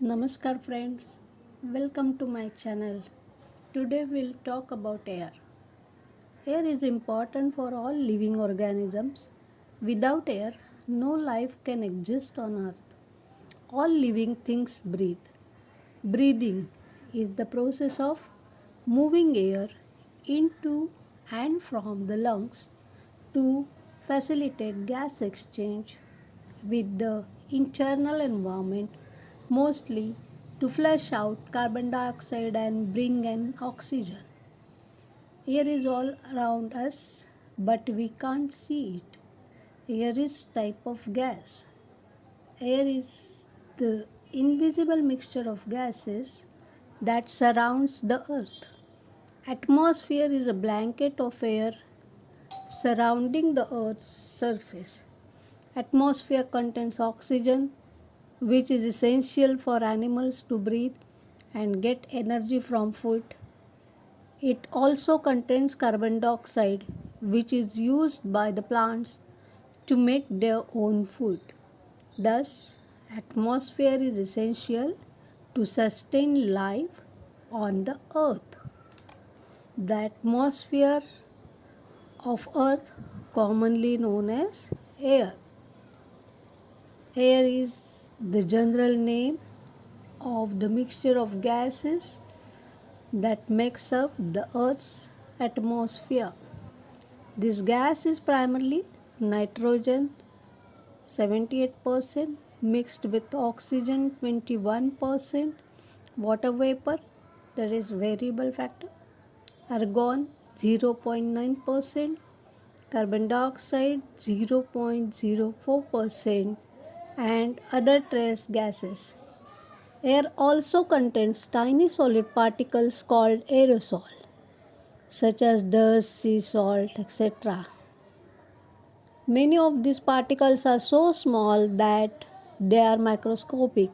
Namaskar friends, welcome to my channel. Today we'll talk about air. Air is important for all living organisms. Without air, no life can exist on earth. All living things breathe. Breathing is the process of moving air into and from the lungs to facilitate gas exchange with the internal environment, mostly to flush out carbon dioxide and bring in oxygen. Air is all around us, but we can't see it. Air is type of gas. Air is the invisible mixture of gases that surrounds the earth. Atmosphere is a blanket of air surrounding the earth's surface. Atmosphere contains oxygen, which is essential for animals to breathe and get energy from food. It also contains carbon dioxide, which is used by the plants to make their own food. Thus, atmosphere is essential to sustain life on the earth. The atmosphere of earth, commonly known as air. Air is the general name of the mixture of gases that makes up the earth's atmosphere. This gas is primarily nitrogen 78% mixed with oxygen 21%, water vapor, that is variable factor, argon 0.9%, carbon dioxide 0.04%, and other trace gases. Air also contains tiny solid particles called aerosol, such as dust, sea salt, etc. Many of these particles are so small that they are microscopic.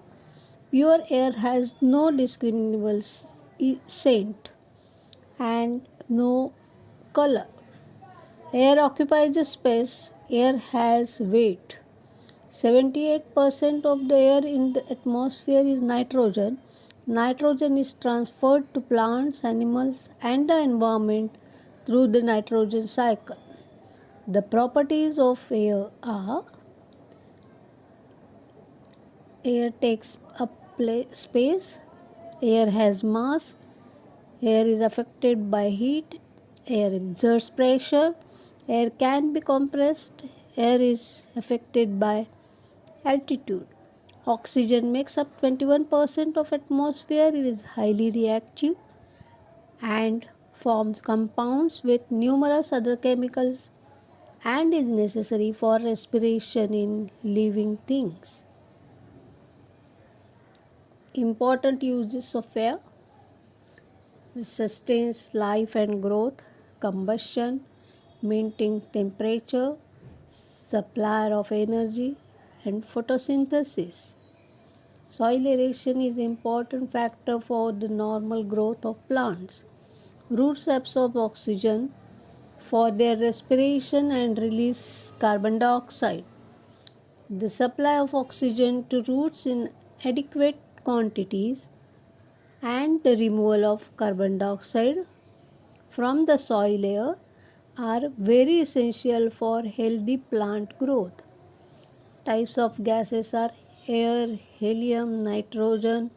Pure air has no discernible scent and no color. Air occupies a space, air has weight. 78% of the air in the atmosphere is nitrogen. Nitrogen is transferred to plants, animals, and the environment through the nitrogen cycle. The properties of air are: air takes up space, air has mass, air is affected by heat, air exerts pressure, air can be compressed, air is affected by altitude. Oxygen makes up 21% of atmosphere. It is highly reactive and forms compounds with numerous other chemicals and is necessary for respiration in living things. Important uses of air: it sustains life and growth, combustion, maintains temperature, supplier of energy, and photosynthesis. Soil aeration is an important factor for the normal growth of plants. Roots absorb oxygen for their respiration and release carbon dioxide. The supply of oxygen to roots in adequate quantities and the removal of carbon dioxide from the soil layer are very essential for healthy plant growth. Types of gases are air, helium, nitrogen,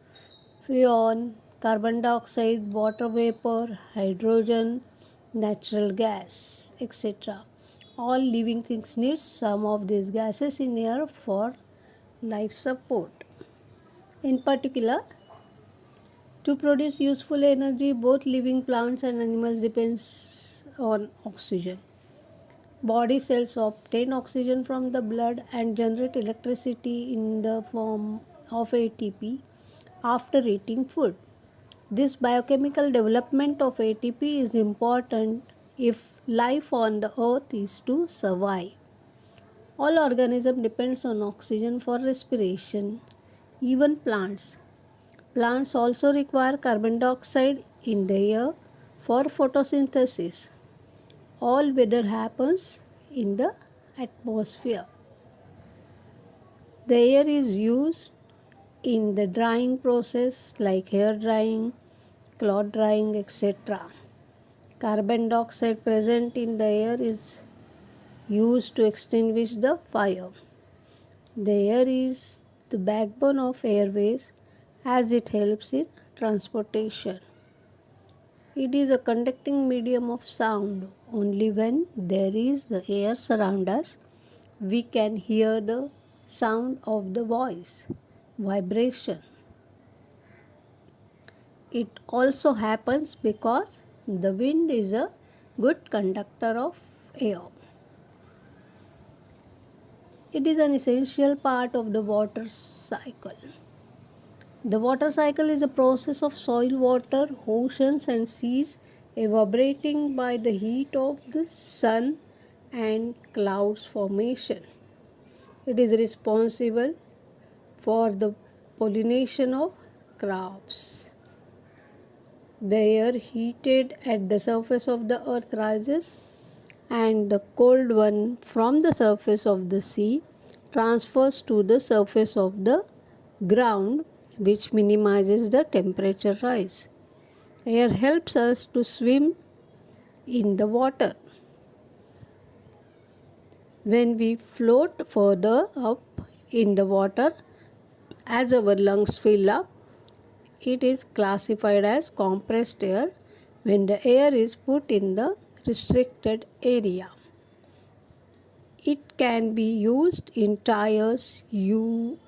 freon, carbon dioxide, water vapor, hydrogen, natural gas, etc. All living things need some of these gases in air for life support. In particular, to produce useful energy, both living plants and animals depends on oxygen. Body cells obtain oxygen from the blood and generate electricity in the form of ATP after eating food. This biochemical development of ATP is important if life on the earth is to survive. All organisms depends on oxygen for respiration, even plants. Plants also require carbon dioxide in the air for photosynthesis. All weather happens in the atmosphere. The air is used in the drying process like hair drying, cloth drying, etc. Carbon dioxide present in the air is used to extinguish the fire. The air is the backbone of airways as it helps in transportation. It is a conducting medium of sound. Only when there is the air surround us, we can hear the sound of the voice, vibration. It also happens because the wind is a good conductor of air. It is an essential part of the water cycle. The water cycle is a process of soil, water, oceans, and seas evaporating by the heat of the sun and clouds formation. It is responsible for the pollination of crops. The air heated at the surface of the earth rises, and the cold one from the surface of the sea transfers to the surface of the ground, which minimizes the temperature rise. Air helps us to swim in the water. When we float further up in the water, as our lungs fill up, it is classified as compressed air when the air is put in the restricted area. It can be used in tires, in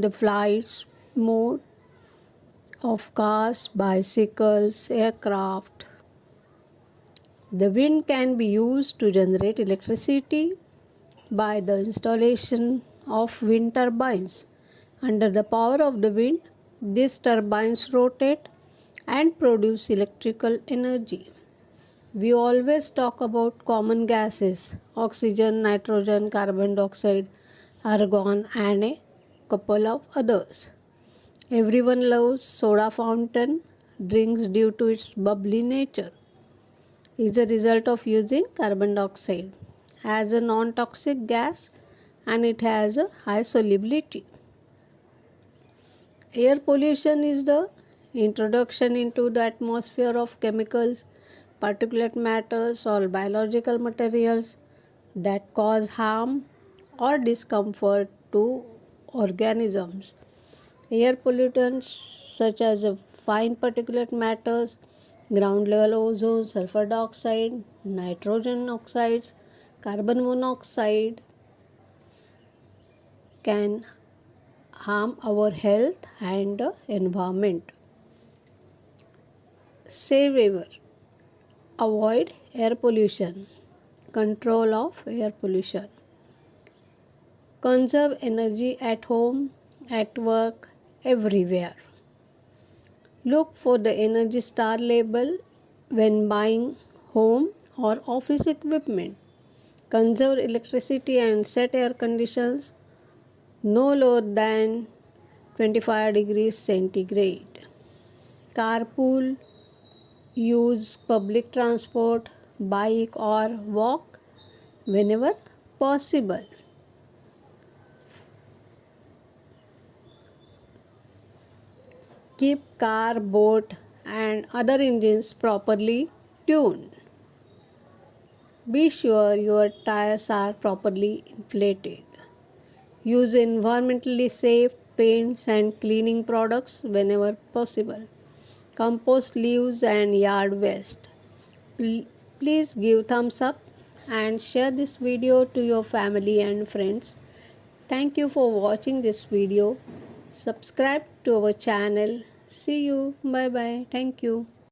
the flight mode of cars, bicycles, aircraft. The wind can be used to generate electricity by the installation of wind turbines. Under the power of the wind, these turbines rotate and produce electrical energy. We always talk about common gases: oxygen, nitrogen, carbon dioxide, argon, and a couple of others. Everyone loves soda fountain drinks due to its bubbly nature. It is a result of using carbon dioxide as a non-toxic gas, and it has a high solubility. Air pollution is the introduction into the atmosphere of chemicals, particulate matters, or biological materials that cause harm or discomfort to organisms. Air pollutants such as fine particulate matters, ground level ozone, sulfur dioxide, nitrogen oxides, carbon monoxide can harm our health and environment. Saveair. Avoid air pollution. Control of air pollution. Conserve energy at home, at work, everywhere. Look for the Energy Star label when buying home or office equipment. Conserve electricity and set air conditions no lower than 25 degrees centigrade. Carpool. Use public transport, bike, or walk whenever possible. Keep car, boat, and other engines properly tuned. Be sure your tires are properly inflated. Use environmentally safe paints and cleaning products whenever possible. Compost leaves and yard waste. Please give thumbs up and share this video to your family and friends. Thank you for watching this video. Subscribe to our channel. See you. Bye bye. Thank you.